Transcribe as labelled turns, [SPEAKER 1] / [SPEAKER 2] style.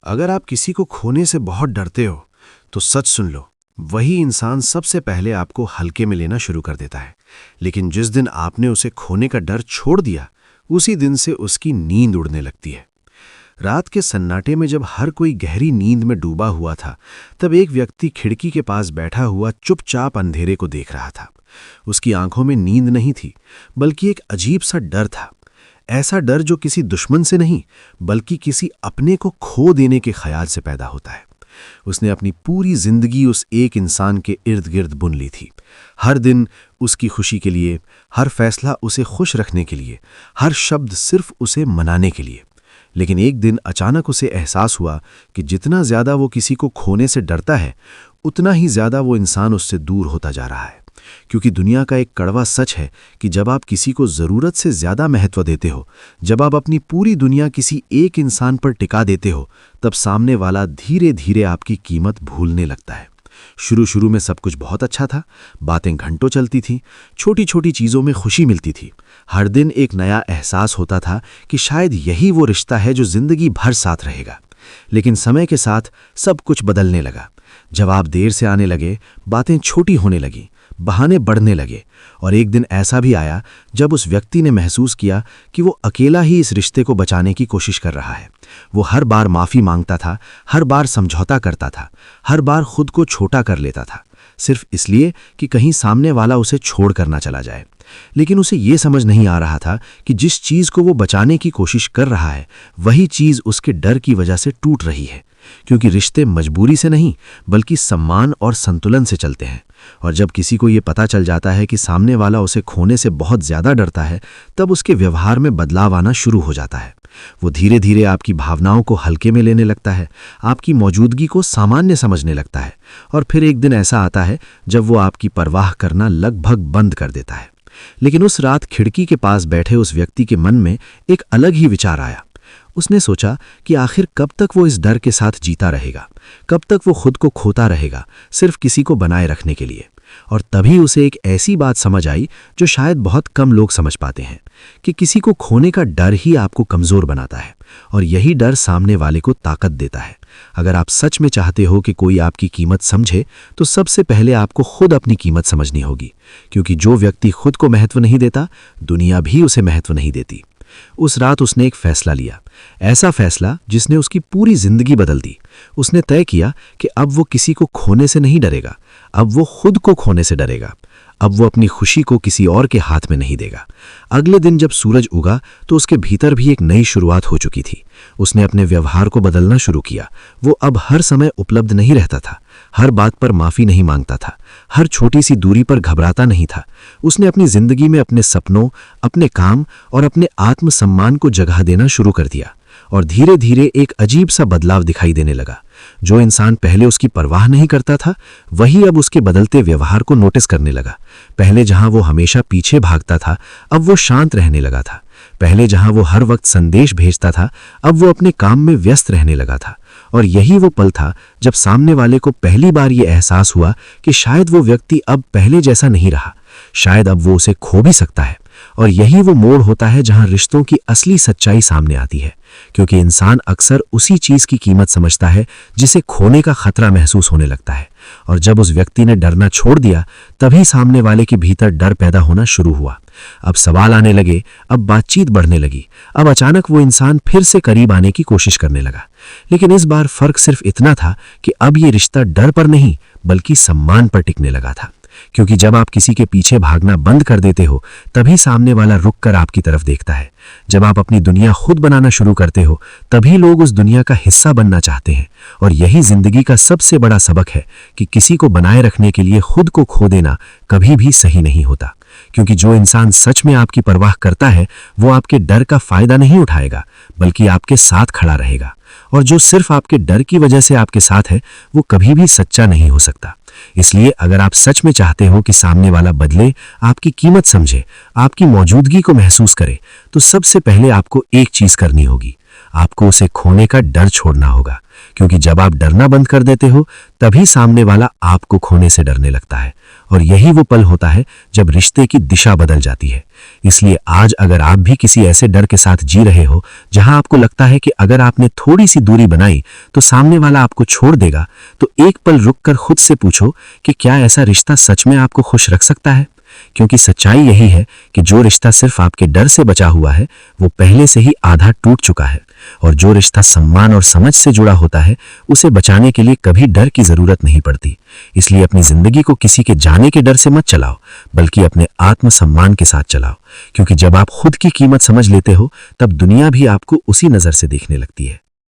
[SPEAKER 1] अगर आप किसी को खोने से बहुत डरते हो तो सच सुन लो, वही इंसान सबसे पहले आपको हल्के में लेना शुरू कर देता है। लेकिन जिस दिन आपने उसे खोने का डर छोड़ दिया, उसी दिन से उसकी नींद उड़ने लगती है। रात के सन्नाटे में जब हर कोई गहरी नींद में डूबा हुआ था, तब एक व्यक्ति खिड़की के पास बैठा हुआ चुपचाप अंधेरे को देख रहा था। उसकी आंखों में नींद नहीं थी, बल्कि एक अजीब सा डर था। ऐसा डर जो किसी दुश्मन से नहीं, बल्कि किसी अपने को खो देने के ख्याल से पैदा होता है। उसने अपनी पूरी जिंदगी उस एक इंसान के इर्द गिर्द बुन ली थी। हर दिन उसकी खुशी के लिए, हर फैसला उसे खुश रखने के लिए, हर शब्द सिर्फ उसे मनाने के लिए। लेकिन एक दिन अचानक उसे एहसास हुआ कि जितना ज्यादा वो किसी को खोने से डरता है, उतना ही ज्यादा वो इंसान उससे दूर होता जा रहा है। क्योंकि दुनिया का एक कड़वा सच है कि जब आप किसी को जरूरत से ज्यादा महत्व देते हो, जब आप अपनी पूरी दुनिया किसी एक इंसान पर टिका देते हो, तब सामने वाला धीरे धीरे आपकी कीमत भूलने लगता है। शुरू शुरू में सब कुछ बहुत अच्छा था, बातें घंटों चलती थीं, छोटी छोटी चीज़ों में खुशी मिलती थी। हर दिन एक नया एहसास होता था कि शायद यही वो रिश्ता है जो जिंदगी भर साथ रहेगा। लेकिन समय के साथ सब कुछ बदलने लगा। जवाब देर से आने लगे, बातें छोटी होने लगीं, बहाने बढ़ने लगे, और एक दिन ऐसा भी आया जब उस व्यक्ति ने महसूस किया कि वो अकेला ही इस रिश्ते को बचाने की कोशिश कर रहा है। वो हर बार माफ़ी मांगता था, हर बार समझौता करता था, हर बार खुद को छोटा कर लेता था, सिर्फ इसलिए कि कहीं सामने वाला उसे छोड़ कर ना चला जाए। लेकिन उसे ये समझ नहीं आ रहा था कि जिस चीज़ को वो बचाने की कोशिश कर रहा है, वही चीज़ उसके डर की वजह से टूट रही है। क्योंकि रिश्ते मजबूरी से नहीं, बल्कि सम्मान और संतुलन से चलते हैं। और जब किसी को ये पता चल जाता है कि सामने वाला उसे खोने से बहुत ज़्यादा डरता है, तब उसके व्यवहार में बदलाव आना शुरू हो जाता है। वो धीरे धीरे आपकी भावनाओं को हल्के में लेने लगता है, आपकी मौजूदगी को सामान्य समझने लगता है, और फिर एक दिन ऐसा आता है जब वो आपकी परवाह करना लगभग बंद कर देता है। लेकिन उस रात खिड़की के पास बैठे उस व्यक्ति के मन में एक अलग ही विचार आया। उसने सोचा कि आखिर कब तक वो इस डर के साथ जीता रहेगा, कब तक वो खुद को खोता रहेगा, सिर्फ किसी को बनाए रखने के लिए। और तभी उसे एक ऐसी बात समझ आई जो शायद बहुत कम लोग समझ पाते हैं, कि किसी को खोने का डर ही आपको कमज़ोर बनाता है, और यही डर सामने वाले को ताकत देता है। अगर आप सच में चाहते हो कि कोई आपकी कीमत समझे, तो सबसे पहले आपको खुद अपनी कीमत समझनी होगी। क्योंकि जो व्यक्ति खुद को महत्व नहीं देता, दुनिया भी उसे महत्व नहीं देती। उस रात उसने एक फैसला लिया, ऐसा फैसला जिसने उसकी पूरी जिंदगी बदल दी। उसने तय किया कि अब वो किसी को खोने से नहीं डरेगा, अब वो खुद को खोने से डरेगा। अब वो अपनी खुशी को किसी और के हाथ में नहीं देगा। अगले दिन जब सूरज उगा तो उसके भीतर भी एक नई शुरुआत हो चुकी थी। उसने अपने व्यवहार को बदलना शुरू किया। वो अब हर समय उपलब्ध नहीं रहता था, हर बात पर माफ़ी नहीं मांगता था, हर छोटी सी दूरी पर घबराता नहीं था। उसने अपनी जिंदगी में अपने सपनों, अपने काम और अपने आत्मसम्मान को जगह देना शुरू कर दिया। और धीरे धीरे एक अजीब सा बदलाव दिखाई देने लगा। जो इंसान पहले उसकी परवाह नहीं करता था, वही अब उसके बदलते व्यवहार को नोटिस करने लगा। पहले जहां वो हमेशा पीछे भागता था, अब वो शांत रहने लगा था। पहले जहां वो हर वक्त संदेश भेजता था, अब वो अपने काम में व्यस्त रहने लगा था। और यही वो पल था जब सामने वाले को पहली बार ये एहसास हुआ कि शायद वो व्यक्ति अब पहले जैसा नहीं रहा, शायद अब वो उसे खो भी सकता है। और यही वो मोड़ होता है जहां रिश्तों की असली सच्चाई सामने आती है। क्योंकि इंसान अक्सर उसी चीज की कीमत समझता है जिसे खोने का खतरा महसूस होने लगता है। और जब उस व्यक्ति ने डरना छोड़ दिया, तभी सामने वाले के भीतर डर पैदा होना शुरू हुआ। अब सवाल आने लगे, अब बातचीत बढ़ने लगी, अब अचानक वो इंसान फिर से करीब आने की कोशिश करने लगा। लेकिन इस बार फर्क सिर्फ इतना था कि अब ये रिश्ता डर पर नहीं, बल्कि सम्मान पर टिकने लगा था। क्योंकि जब आप किसी के पीछे भागना बंद कर देते हो, तभी सामने वाला रुक कर आपकी तरफ देखता है। जब आप अपनी दुनिया खुद बनाना शुरू करते हो, तभी लोग उस दुनिया का हिस्सा बनना चाहते हैं। और यही जिंदगी का सबसे बड़ा सबक है कि किसी को बनाए रखने के लिए खुद को खो देना कभी भी सही नहीं होता। क्योंकि जो इंसान सच में आपकी परवाह करता है, वो आपके डर का फायदा नहीं उठाएगा, बल्कि आपके साथ खड़ा रहेगा। और जो सिर्फ आपके डर की वजह से आपके साथ है, वो कभी भी सच्चा नहीं हो सकता। इसलिए अगर आप सच में चाहते हो कि सामने वाला बदले, आपकी कीमत समझे, आपकी मौजूदगी को महसूस करे, तो सबसे पहले आपको एक चीज करनी होगी, आपको उसे खोने का डर छोड़ना होगा। क्योंकि जब आप डरना बंद कर देते हो, तभी सामने वाला आपको खोने से डरने लगता है। और यही वो पल होता है जब रिश्ते की दिशा बदल जाती है। इसलिए आज अगर आप भी किसी ऐसे डर के साथ जी रहे हो जहां आपको लगता है कि अगर आपने थोड़ी सी दूरी बनाई तो सामने वाला आपको छोड़ देगा, तो एक पल रुककर खुद से पूछो कि क्या ऐसा रिश्ता सच में आपको खुश रख सकता है। क्योंकि सच्चाई यही है कि जो रिश्ता सिर्फ आपके डर से बचा हुआ है वो पहले से ही आधा टूट चुका है, और जो रिश्ता सम्मान और समझ से जुड़ा होता है उसे बचाने के लिए कभी डर की जरूरत नहीं पड़ती। इसलिए अपनी जिंदगी को किसी के जाने के डर से मत चलाओ, बल्कि अपने आत्मसम्मान के साथ चलाओ। क्योंकि जब आप खुद की कीमत समझ लेते हो तब दुनिया भी आपको उसी नजर से देखने लगती है।